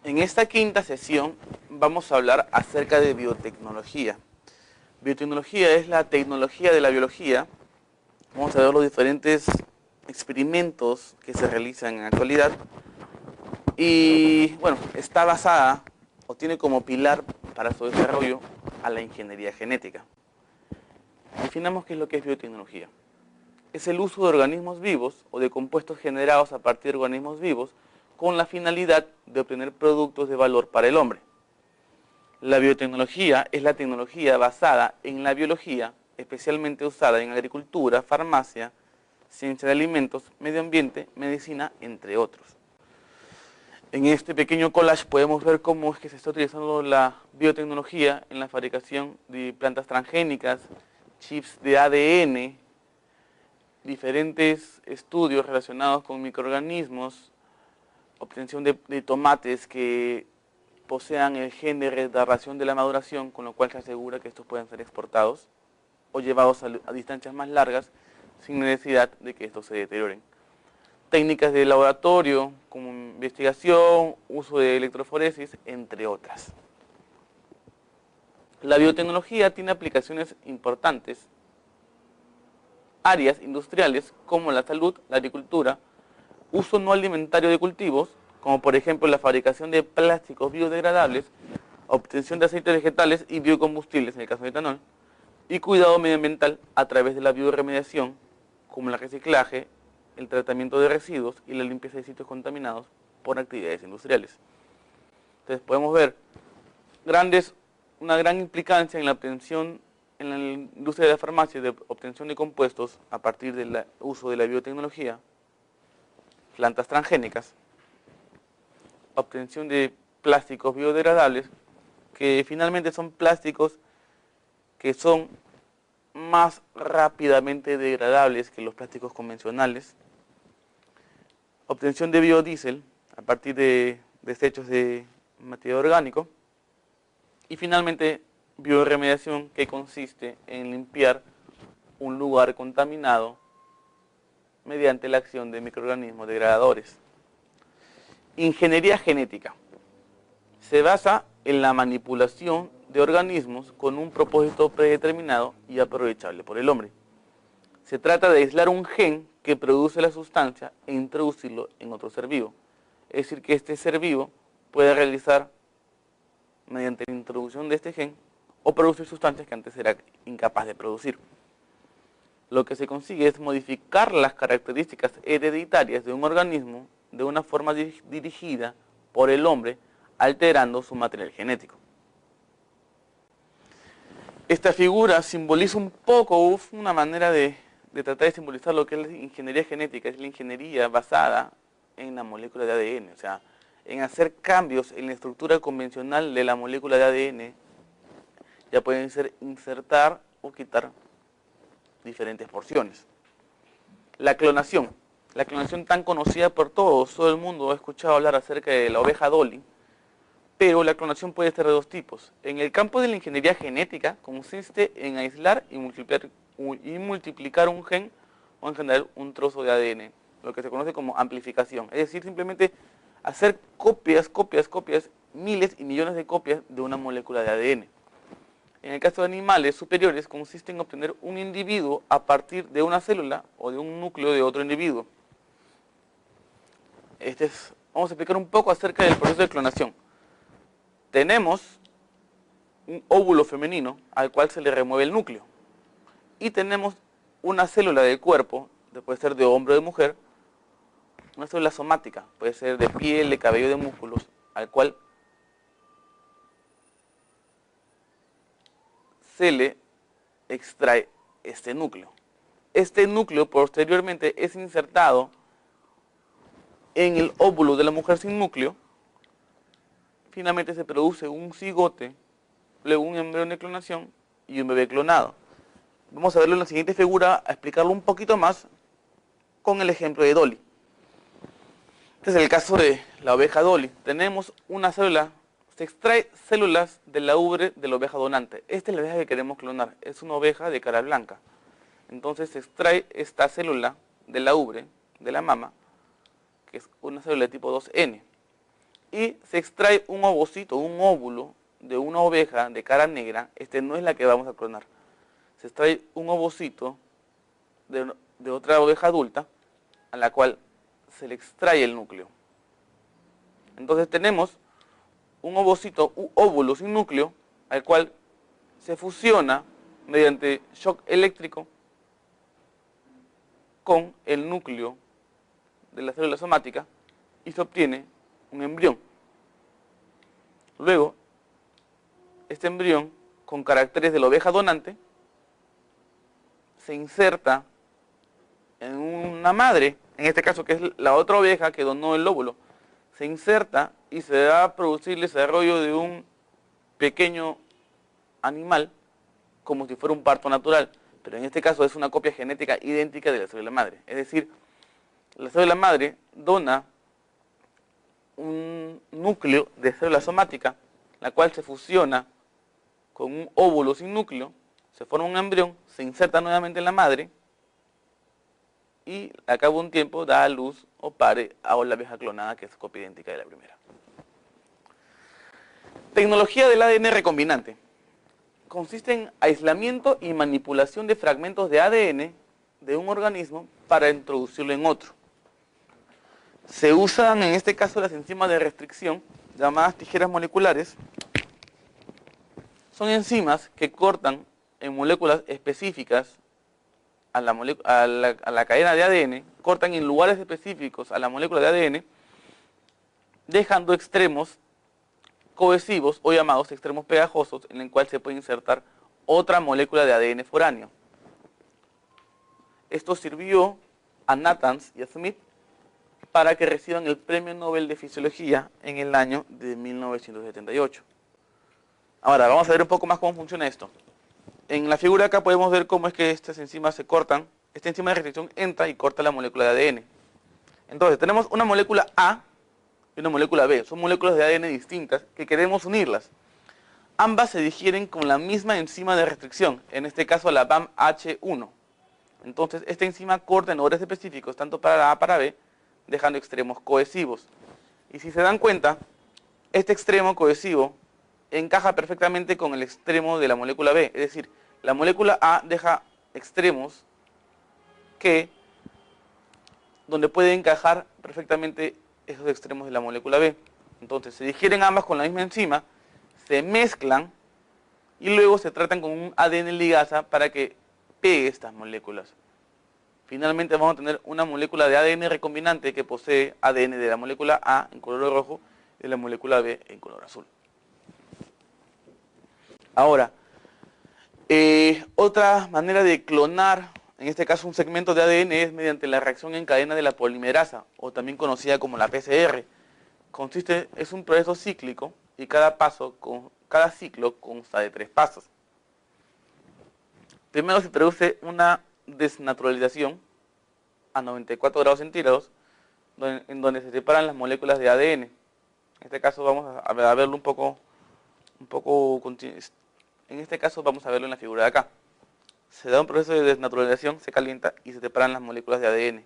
En esta quinta sesión vamos a hablar acerca de biotecnología. Biotecnología es la tecnología de la biología. Vamos a ver los diferentes experimentos que se realizan en la actualidad. Y bueno, está basada o tiene como pilar para su desarrollo a la ingeniería genética. Definamos qué es lo que es biotecnología. Es el uso de organismos vivos o de compuestos generados a partir de organismos vivos con la finalidad de obtener productos de valor para el hombre. La biotecnología es la tecnología basada en la biología, especialmente usada en agricultura, farmacia, ciencia de alimentos, medio ambiente, medicina, entre otros. En este pequeño collage podemos ver cómo es que se está utilizando la biotecnología en la fabricación de plantas transgénicas, chips de ADN, diferentes estudios relacionados con microorganismos, obtención de tomates que posean el gen de retardación de la maduración, con lo cual se asegura que estos puedan ser exportados o llevados a distancias más largas sin necesidad de que estos se deterioren. Técnicas de laboratorio como investigación, uso de electroforesis, entre otras. La biotecnología tiene aplicaciones importantes, áreas industriales como la salud, la agricultura, uso no alimentario de cultivos, como por ejemplo la fabricación de plásticos biodegradables, obtención de aceites vegetales y biocombustibles en el caso de etanol, y cuidado medioambiental a través de la bioremediación, como el reciclaje, el tratamiento de residuos y la limpieza de sitios contaminados por actividades industriales. Entonces podemos ver una gran implicancia en la obtención en la industria de la farmacia de obtención de compuestos a partir del uso de la biotecnología, plantas transgénicas, obtención de plásticos biodegradables, que finalmente son plásticos que son más rápidamente degradables que los plásticos convencionales, obtención de biodiesel a partir de desechos de material orgánico, y finalmente bioremediación, que consiste en limpiar un lugar contaminado mediante la acción de microorganismos degradadores. Ingeniería genética. Se basa en la manipulación de organismos con un propósito predeterminado y aprovechable por el hombre. Se trata de aislar un gen que produce la sustancia e introducirlo en otro ser vivo. Es decir, que este ser vivo puede realizar, mediante la introducción de este gen, o producir sustancias que antes era incapaz de producir. Lo que se consigue es modificar las características hereditarias de un organismo de una forma dirigida por el hombre, alterando su material genético. Esta figura simboliza un poco, una manera de tratar de simbolizar lo que es la ingeniería genética, es la ingeniería basada en la molécula de ADN, o sea, en hacer cambios en la estructura convencional de la molécula de ADN. Ya pueden ser insertar o quitar diferentes porciones. La clonación tan conocida por todos, todo el mundo ha escuchado hablar acerca de la oveja Dolly, pero la clonación puede ser de dos tipos. En el campo de la ingeniería genética consiste en aislar y multiplicar un gen o en general un trozo de ADN, lo que se conoce como amplificación, es decir, simplemente hacer copias, miles y millones de copias de una molécula de ADN. En el caso de animales superiores, consiste en obtener un individuo a partir de una célula o de un núcleo de otro individuo. Vamos a explicar un poco acerca del proceso de clonación. Tenemos un óvulo femenino al cual se le remueve el núcleo. Y tenemos una célula del cuerpo, puede ser de hombre o de mujer, una célula somática, puede ser de piel, de cabello, de músculos, al cual se le extrae este núcleo. Este núcleo posteriormente es insertado en el óvulo de la mujer sin núcleo. Finalmente se produce un cigote, luego un embrión de clonación y un bebé clonado. Vamos a verlo en la siguiente figura, a explicarlo un poquito más con el ejemplo de Dolly. Este es el caso de la oveja Dolly. Tenemos una célula, se extrae células de la ubre de la oveja donante. Esta es la oveja que queremos clonar, es una oveja de cara blanca. Entonces se extrae esta célula de la ubre, de la mama, que es una célula de tipo 2N. y se extrae un ovocito, un óvulo de una oveja de cara negra. Este no es la que vamos a clonar. Se extrae un ovocito de otra oveja adulta a la cual se le extrae el núcleo. Entonces tenemos un ovocito, un óvulo sin núcleo, al cual se fusiona mediante shock eléctrico con el núcleo de la célula somática y se obtiene un embrión. Luego, este embrión, con caracteres de la oveja donante, se inserta en una madre, en este caso que es la otra oveja que donó el óvulo. Se inserta y se va a producir el desarrollo de un pequeño animal como si fuera un parto natural, pero en este caso es una copia genética idéntica de la célula madre. Es decir, la célula madre dona un núcleo de célula somática, la cual se fusiona con un óvulo sin núcleo, se forma un embrión, se inserta nuevamente en la madre y al cabo de un tiempo da a luz o pare a la abeja clonada, que es copia idéntica de la primera. Tecnología del ADN recombinante. Consiste en aislamiento y manipulación de fragmentos de ADN de un organismo para introducirlo en otro. Se usan en este caso las enzimas de restricción, llamadas tijeras moleculares. Son enzimas que cortan en moléculas específicas a la cadena de ADN, cortan en lugares específicos a la molécula de ADN, dejando extremos cohesivos o llamados extremos pegajosos en el cual se puede insertar otra molécula de ADN foráneo. Esto sirvió a Natanz y a Smith para que reciban el Premio Nobel de Fisiología en el año de 1978. Ahora, vamos a ver un poco más cómo funciona esto. En la figura acá podemos ver cómo es que estas enzimas se cortan. Esta enzima de restricción entra y corta la molécula de ADN. Entonces, tenemos una molécula A y una molécula B. Son moléculas de ADN distintas que queremos unirlas. Ambas se digieren con la misma enzima de restricción, en este caso la BAMH1. Entonces, esta enzima corta en lugares específicos, tanto para la A para B, dejando extremos cohesivos. Y si se dan cuenta, este extremo cohesivo encaja perfectamente con el extremo de la molécula B. Es decir, la molécula A deja extremos donde puede encajar perfectamente esos extremos de la molécula B. Entonces se digieren ambas con la misma enzima, se mezclan y luego se tratan con un ADN ligasa para que pegue estas moléculas. Finalmente vamos a tener una molécula de ADN recombinante que posee ADN de la molécula A en color rojo y de la molécula B en color azul. Ahora, otra manera de clonar, en este caso un segmento de ADN, es mediante la reacción en cadena de la polimerasa, o también conocida como la PCR. Es un proceso cíclico y cada ciclo consta de 3 pasos. Primero se produce una desnaturalización a 94 grados centígrados, en donde se separan las moléculas de ADN. En este caso vamos a verlo en este caso vamos a verlo en la figura de acá. Se da un proceso de desnaturalización, se calienta y se separan las moléculas de ADN.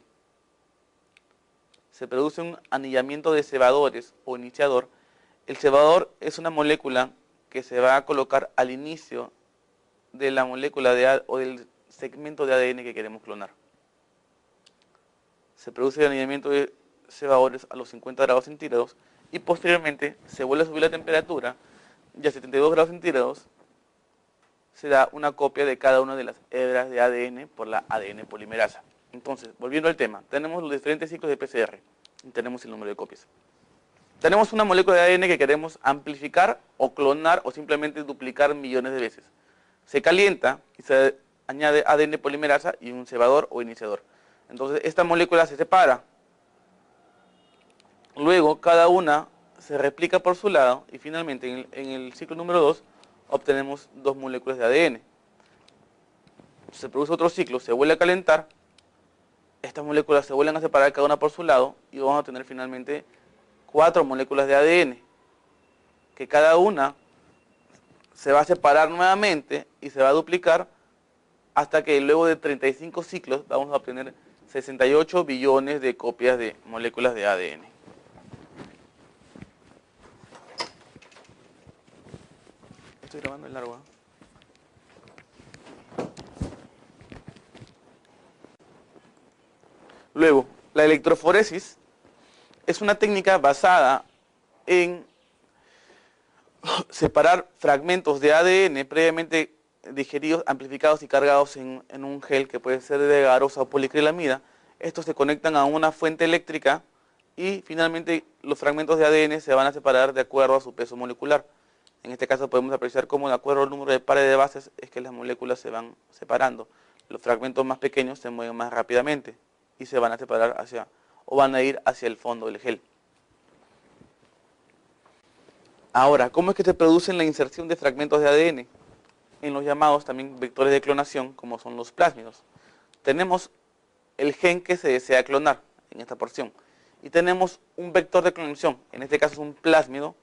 Se produce un anillamiento de cebadores o iniciador. El cebador es una molécula que se va a colocar al inicio de la molécula o del segmento de ADN que queremos clonar. Se produce el anillamiento de cebadores a los 50 grados centígrados y posteriormente se vuelve a subir la temperatura y a 72 grados centígrados se da una copia de cada una de las hebras de ADN por la ADN polimerasa. Entonces, volviendo al tema, tenemos los diferentes ciclos de PCR y tenemos el número de copias. Tenemos una molécula de ADN que queremos amplificar o clonar o simplemente duplicar millones de veces. Se calienta y se añade ADN polimerasa y un cebador o iniciador. Entonces, esta molécula se separa. Luego, cada una se replica por su lado y finalmente en el ciclo número 2 obtenemos 2 moléculas de ADN. Se produce otro ciclo, se vuelve a calentar, estas moléculas se vuelven a separar cada una por su lado y vamos a tener finalmente 4 moléculas de ADN, que cada una se va a separar nuevamente y se va a duplicar hasta que luego de 35 ciclos vamos a obtener 68 billones de copias de moléculas de ADN. estoy grabando el largo. Luego, la electroforesis es una técnica basada en separar fragmentos de ADN previamente digeridos, amplificados y cargados en un gel que puede ser de garosa o policrilamida. Estos se conectan a una fuente eléctrica y finalmente los fragmentos de ADN se van a separar de acuerdo a su peso molecular. En este caso podemos apreciar cómo de acuerdo al número de pares de bases es que las moléculas se van separando. Los fragmentos más pequeños se mueven más rápidamente y se van a separar hacia, o van a ir hacia el fondo del gel. Ahora, ¿cómo es que se produce la inserción de fragmentos de ADN? En los llamados también vectores de clonación, como son los plásmidos. Tenemos el gen que se desea clonar en esta porción. Y tenemos un vector de clonación, en este caso es un plásmido,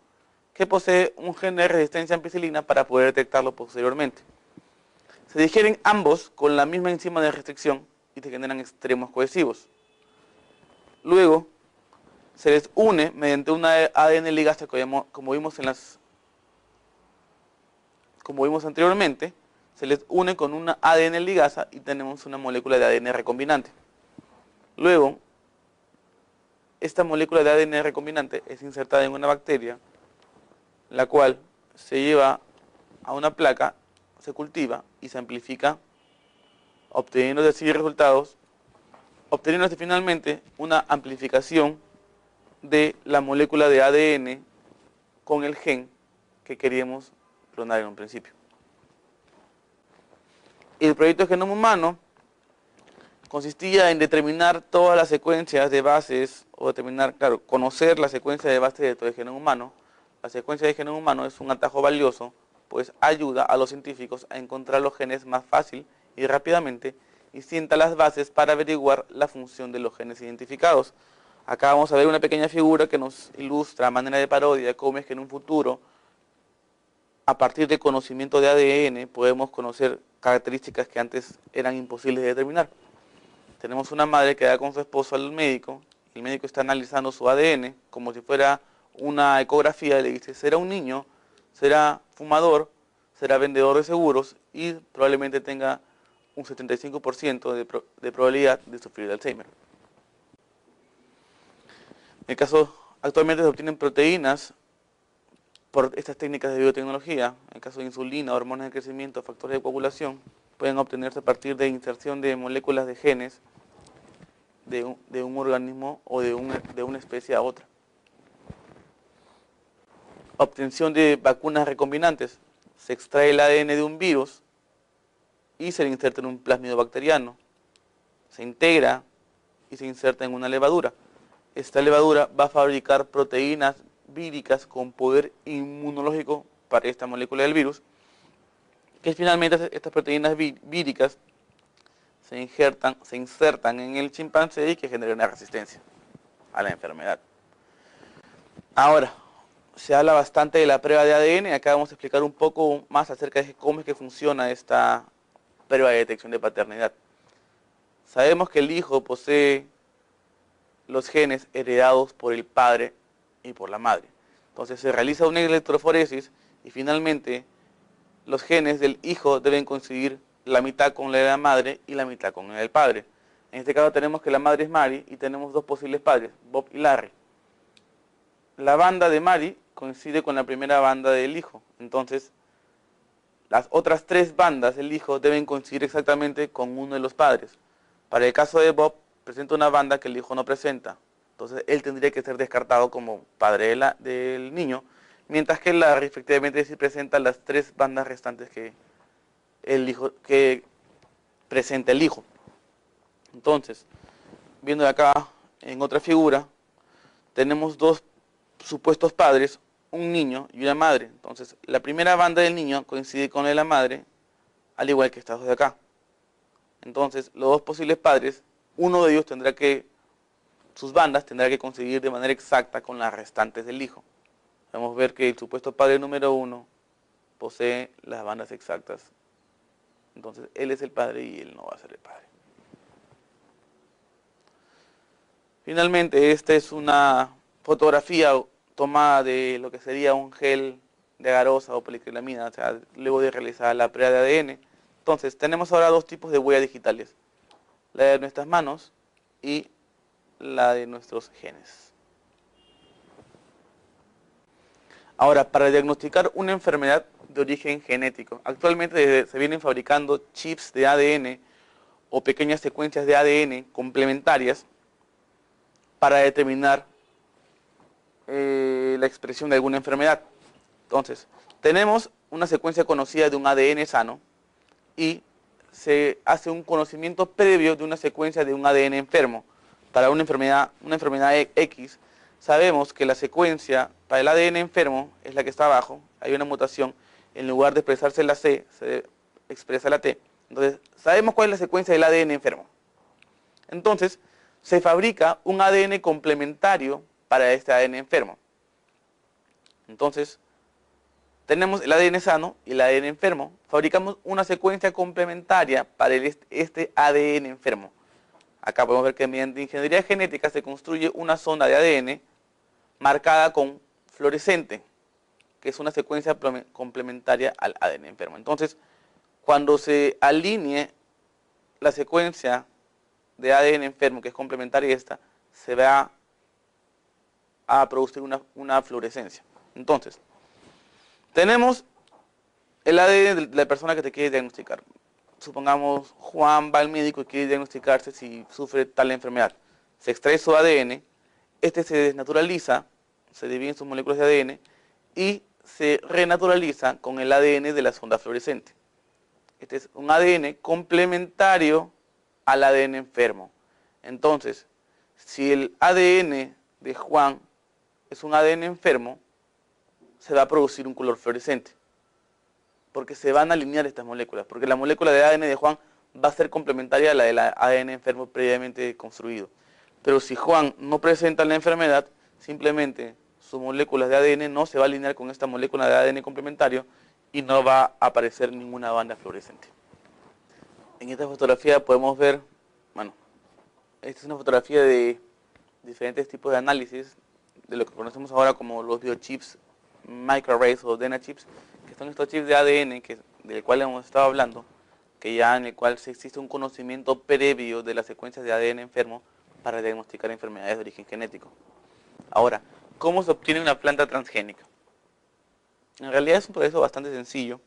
que posee un gen de resistencia a ampicilina para poder detectarlo posteriormente. Se digieren ambos con la misma enzima de restricción y se generan extremos cohesivos. Luego, se les une mediante una ADN ligasa, como vimos anteriormente, se les une con una ADN ligasa y tenemos una molécula de ADN recombinante. Luego, esta molécula de ADN recombinante es insertada en una bacteria, la cual se lleva a una placa, se cultiva y se amplifica, obteniendo así resultados, obteniéndose finalmente una amplificación de la molécula de ADN con el gen que queríamos clonar en un principio. El proyecto Genoma Humano consistía en determinar todas las secuencias de bases, o determinar, claro, conocer la secuencia de bases de todo el genoma humano. La secuencia de genoma humano es un atajo valioso, pues ayuda a los científicos a encontrar los genes más fácil y rápidamente y sienta las bases para averiguar la función de los genes identificados. Acá vamos a ver una pequeña figura que nos ilustra a manera de parodia cómo es que en un futuro, a partir del conocimiento de ADN, podemos conocer características que antes eran imposibles de determinar. Tenemos una madre que va con su esposo al médico, el médico está analizando su ADN como si fuera una ecografía y le dice, será un niño, será fumador, será vendedor de seguros y probablemente tenga un 75% de probabilidad de sufrir de Alzheimer. En el caso, actualmente se obtienen proteínas por estas técnicas de biotecnología. En el caso de insulina, hormonas de crecimiento, factores de coagulación, pueden obtenerse a partir de inserción de moléculas de genes de un organismo o de una especie a otra. Obtención de vacunas recombinantes. Se extrae el ADN de un virus y se le inserta en un plásmido bacteriano. Se integra y se inserta en una levadura. Esta levadura va a fabricar proteínas víricas con poder inmunológico para esta molécula del virus, que finalmente estas proteínas víricas se insertan en el chimpancé y que generan una resistencia a la enfermedad. Ahora, se habla bastante de la prueba de ADN, acá vamos a explicar un poco más acerca de cómo es que funciona esta prueba de detección de paternidad. Sabemos que el hijo posee los genes heredados por el padre y por la madre. Entonces se realiza una electroforesis y finalmente los genes del hijo deben coincidir la mitad con la de la madre y la mitad con la del padre. En este caso tenemos que la madre es Mary y tenemos dos posibles padres, Bob y Larry. La banda de Mary coincide con la primera banda del hijo. Entonces, las otras tres bandas del hijo deben coincidir exactamente con uno de los padres. Para el caso de Bob, presenta una banda que el hijo no presenta. Entonces, él tendría que ser descartado como padre del niño, mientras que Larry efectivamente sí presenta las tres bandas restantes que presenta el hijo. Entonces, viendo acá en otra figura, tenemos dos supuestos padres, un niño y una madre. Entonces, la primera banda del niño coincide con la de la madre, al igual que estas dos de acá. Entonces, los dos posibles padres, uno de ellos sus bandas tendrá que coincidir de manera exacta con las restantes del hijo. Vamos a ver que el supuesto padre número 1 posee las bandas exactas. Entonces, él es el padre y él no va a ser el padre. Finalmente, esta es una fotografía tomada de lo que sería un gel de agarosa o policrilamina, o sea, luego de realizar la prueba de ADN. Entonces, tenemos ahora dos tipos de huellas digitales, la de nuestras manos y la de nuestros genes. Ahora, para diagnosticar una enfermedad de origen genético, actualmente se vienen fabricando chips de ADN o pequeñas secuencias de ADN complementarias para determinar la expresión de alguna enfermedad. Entonces, tenemos una secuencia conocida de un ADN sano y se hace un conocimiento previo de una secuencia de un ADN enfermo. Para una enfermedad X, sabemos que la secuencia para el ADN enfermo es la que está abajo, hay una mutación, en lugar de expresarse la C, se expresa la T. Entonces, sabemos cuál es la secuencia del ADN enfermo. Entonces, se fabrica un ADN complementario para este ADN enfermo. Entonces, tenemos el ADN sano y el ADN enfermo. Fabricamos una secuencia complementaria para este ADN enfermo. Acá podemos ver que mediante ingeniería genética se construye una zona de ADN marcada con fluorescente, que es una secuencia complementaria al ADN enfermo. Entonces, cuando se alinee la secuencia de ADN enfermo, que es complementaria a esta, se va a producir una fluorescencia. Entonces, tenemos el ADN de la persona que te quiere diagnosticar. Supongamos Juan va al médico y quiere diagnosticarse si sufre tal enfermedad. Se extrae su ADN, este se desnaturaliza, se divide en sus moléculas de ADN y se renaturaliza con el ADN de la sonda fluorescente. Este es un ADN complementario al ADN enfermo. Entonces, si el ADN de Juan es un ADN enfermo, se va a producir un color fluorescente, porque se van a alinear estas moléculas, porque la molécula de ADN de Juan va a ser complementaria a la del ADN enfermo previamente construido. Pero si Juan no presenta la enfermedad, simplemente sus moléculas de ADN no se va a alinear con esta molécula de ADN complementario y no va a aparecer ninguna banda fluorescente. En esta fotografía podemos ver, bueno, esta es una fotografía de diferentes tipos de análisis, de lo que conocemos ahora como los biochips, microarrays o DNA chips, que son estos chips de ADN del cual hemos estado hablando, que ya en el cual existe un conocimiento previo de las secuencias de ADN enfermo para diagnosticar enfermedades de origen genético. Ahora, ¿cómo se obtiene una planta transgénica? En realidad es un proceso bastante sencillo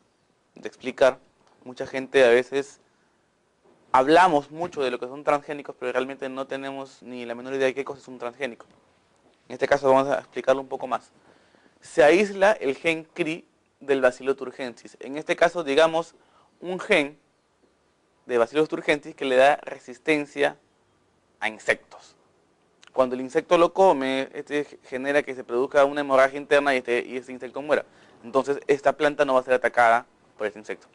de explicar. Mucha gente a veces hablamos mucho de lo que son transgénicos, pero realmente no tenemos ni la menor idea de qué cosa es un transgénico. En este caso vamos a explicarlo un poco más. Se aísla el gen CRI del Bacillus thuringiensis. En este caso, digamos, un gen de Bacillus thuringiensis que le da resistencia a insectos. Cuando el insecto lo come, este genera que se produzca una hemorragia interna y este insecto muera. Entonces, esta planta no va a ser atacada por este insecto.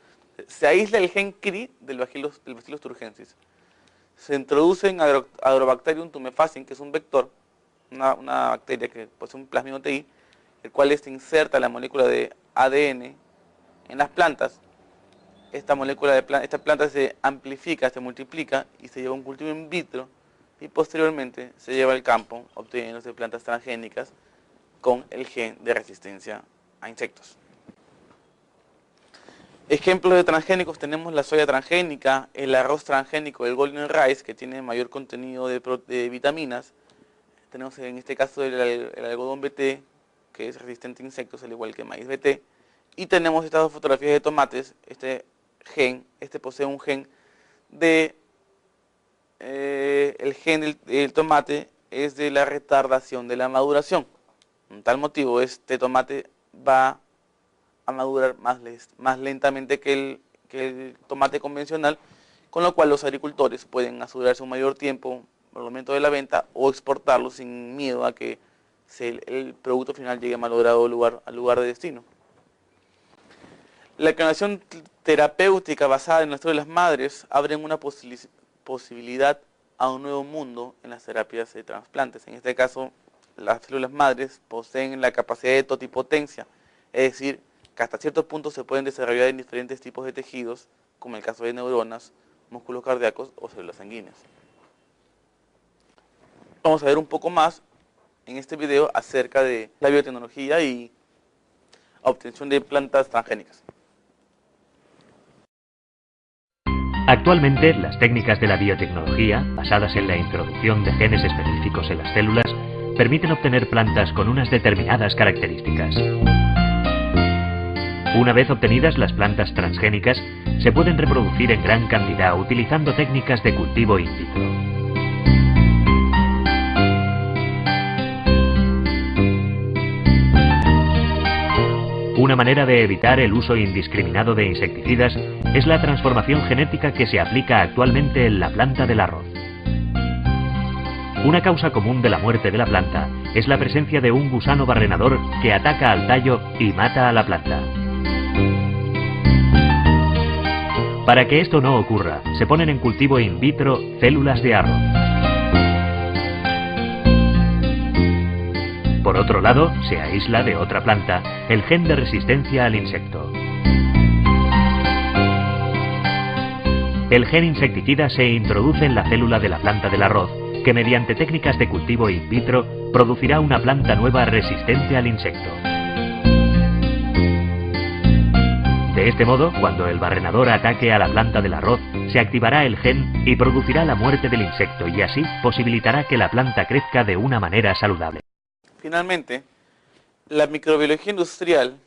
Se aísla el gen CRI del Bacillus thuringiensis. Se introduce en Agrobacterium tumefaciens, que es un vector, una bacteria que posee un plasmidio TI, el cual inserta la molécula de ADN en las plantas. Esta planta se amplifica, se multiplica y se lleva a un cultivo in vitro y posteriormente se lleva al campo obteniéndose plantas transgénicas con el gen de resistencia a insectos. Ejemplos de transgénicos tenemos la soya transgénica, el arroz transgénico, el golden rice, que tiene mayor contenido de vitaminas. Tenemos en este caso el algodón BT, que es resistente a insectos, al igual que el maíz BT. Y tenemos estas dos fotografías de tomates. Este posee un gen el gen del tomate es de la retardación de la maduración. Por tal motivo, este tomate va a madurar más lentamente que el tomate convencional, con lo cual los agricultores pueden asegurarse un mayor tiempo al momento de la venta o exportarlo sin miedo a que el producto final llegue malogrado al lugar de destino. La clonación terapéutica basada en las células madres abre una posibilidad a un nuevo mundo en las terapias de trasplantes. En este caso, las células madres poseen la capacidad de totipotencia, es decir, que hasta cierto punto se pueden desarrollar en diferentes tipos de tejidos, como el caso de neuronas, músculos cardíacos o células sanguíneas. Vamos a ver un poco más en este video acerca de la biotecnología y obtención de plantas transgénicas. Actualmente, las técnicas de la biotecnología, basadas en la introducción de genes específicos en las células, permiten obtener plantas con unas determinadas características. Una vez obtenidas las plantas transgénicas, se pueden reproducir en gran cantidad utilizando técnicas de cultivo in vitro. Una manera de evitar el uso indiscriminado de insecticidas es la transformación genética que se aplica actualmente en la planta del arroz. Una causa común de la muerte de la planta es la presencia de un gusano barrenador que ataca al tallo y mata a la planta. Para que esto no ocurra, se ponen en cultivo in vitro células de arroz. Por otro lado, se aísla de otra planta el gen de resistencia al insecto. El gen insecticida se introduce en la célula de la planta del arroz, que mediante técnicas de cultivo in vitro producirá una planta nueva resistente al insecto. De este modo, cuando el barrenador ataque a la planta del arroz, se activará el gen y producirá la muerte del insecto y así posibilitará que la planta crezca de una manera saludable. Finalmente, la microbiología industrial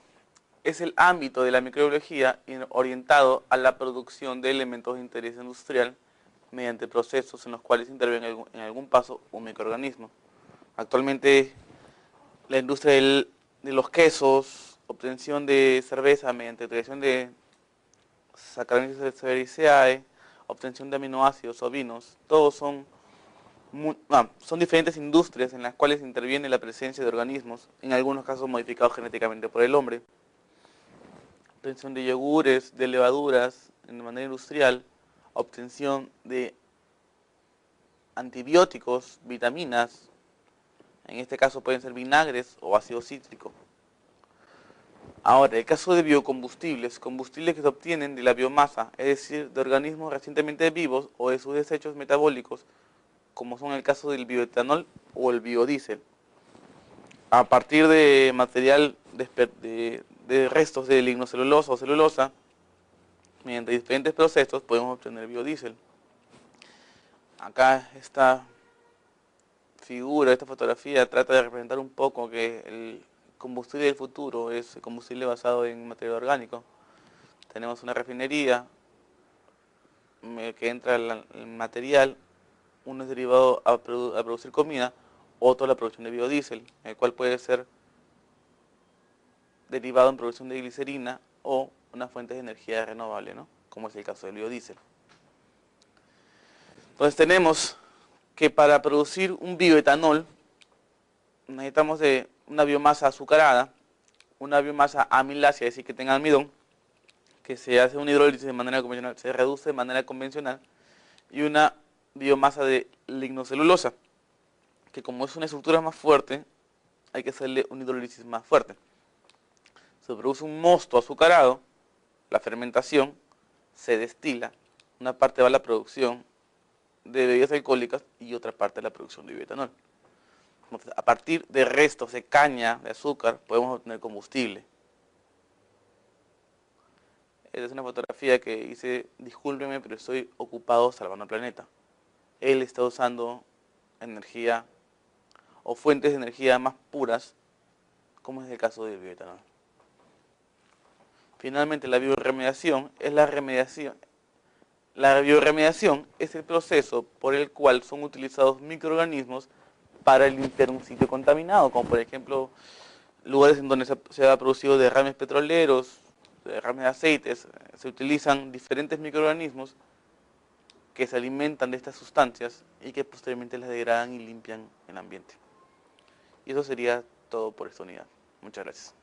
es el ámbito de la microbiología orientado a la producción de elementos de interés industrial mediante procesos en los cuales interviene en algún paso un microorganismo. Actualmente, la industria de los quesos, obtención de cerveza mediante creación de Saccharomyces cerevisiae, obtención de aminoácidos o vinos, todos son diferentes industrias en las cuales interviene la presencia de organismos, en algunos casos modificados genéticamente por el hombre. Obtención de yogures, de levaduras de manera industrial, obtención de antibióticos, vitaminas, en este caso pueden ser vinagres o ácido cítrico. Ahora, el caso de biocombustibles, combustibles que se obtienen de la biomasa, es decir, de organismos recientemente vivos o de sus desechos metabólicos, como son el caso del bioetanol o el biodiesel. A partir de material de restos de lignocelulosa o celulosa, mediante diferentes procesos podemos obtener biodiesel. Acá esta figura, esta fotografía trata de representar un poco que el combustible del futuro es combustible basado en material orgánico. Tenemos una refinería que entra el material. Uno es derivado a producir comida, otro a la producción de biodiesel, el cual puede ser derivado en producción de glicerina o una fuente de energía renovable, ¿no? Como es el caso del biodiesel. Entonces tenemos que para producir un bioetanol necesitamos de una biomasa azucarada, una biomasa amilácea, es decir, que tenga almidón, que se hace una hidrólisis de manera convencional, se reduce de manera convencional, y una biomasa de lignocelulosa, que como es una estructura más fuerte, hay que hacerle una hidrólisis más fuerte. Se produce un mosto azucarado, la fermentación, se destila, una parte va a la producción de bebidas alcohólicas y otra parte a la producción de bioetanol. Entonces, a partir de restos de caña, de azúcar, podemos obtener combustible. Esta es una fotografía que hice, discúlpeme, pero estoy ocupado salvando el planeta. Él está usando energía o fuentes de energía más puras, como es el caso del bioetanol. Finalmente, la bioremediación es la remediación. La bioremediación es el proceso por el cual son utilizados microorganismos para limpiar un sitio contaminado, como por ejemplo lugares en donde se ha producido derrames petroleros, derrames de aceites. Se utilizan diferentes microorganismos que se alimentan de estas sustancias y que posteriormente las degradan y limpian el ambiente. Y eso sería todo por esta unidad. Muchas gracias.